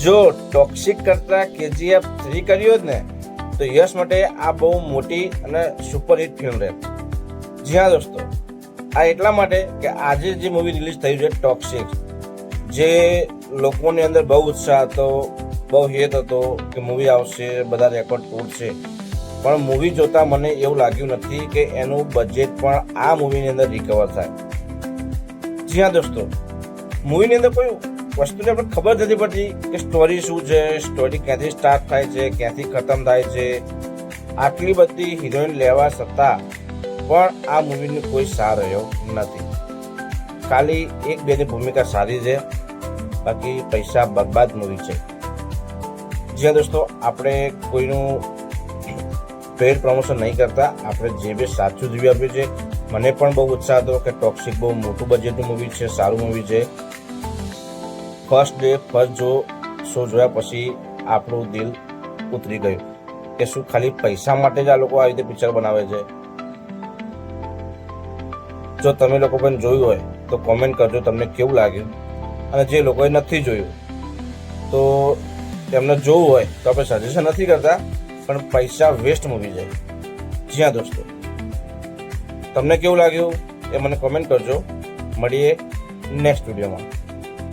જો ટોક્સિક કરતા KGF 3 કર્યો જ ને તો યશ માટે આ બહુ મોટી અને સુપરહિટ ફિલ્મ રહે. જી હા દોસ્તો, આ એટલા માટે કે આજે જે મૂવી રિલીઝ થયું છે ટોક્સિક, જે લોકોની અંદર બહુ ઉત્સાહ હતો, બહુ હેત હતો કે મૂવી આવશે, બધા રેકોર્ડ તોડશે, પણ મૂવી જોતા મને એવું લાગ્યું નથી કે એનું બજેટ પણ આ મૂવીની અંદર રિકવર થાય. જી હા દોસ્તો, મૂવીની અંદર કોઈ વસ્તુને આપણે ખબર નથી પડતી કે સ્ટોરી શું છે, સ્ટોરી ક્યાંથી સ્ટાર્ટ થાય છે, ક્યાંથી ખતમ થાય છે. આટલી બધી હિરોઈન લેવા છતાં પણ આ મૂવીનો કોઈ સાર રહ્યો નથી. ખાલી એક બેની ભૂમિકા સારી છે, બાકી પૈસા બરબાદ મૂવી છે. જી દોસ્તો, આપણે કોઈનું પેડ પ્રમોશન નહીં કરતા, આપણે જે બી સાચું રિવ્યુ આપ્યું છે. મને પણ બહુ ઉત્સાહ હતો કે ટોક્સિક બહુ મોટું બજેટનું મૂવી છે, સારું મૂવી છે. ફર્સ્ટ શો જોયા પછી આપણું દિલ ઉતરી ગયું કે શું ખાલી પૈસા માટે જ આ લોકો આવી રીતે પિક્ચર બનાવે છે. જો તમે લોકો પણ જોયું હોય તો કોમેન્ટ કરજો તમને કેવું લાગ્યું, અને જે લોકોએ નથી જોયું તો તેમને જોવું હોય તો આપણે સજેશન નથી કરતા, પણ પૈસા વેસ્ટ મૂવી છે. જી હા દોસ્તો, તમને કેવું લાગ્યું એ મને કોમેન્ટ કરજો. મળીએ નેક્સ્ટ વિડીયોમાં.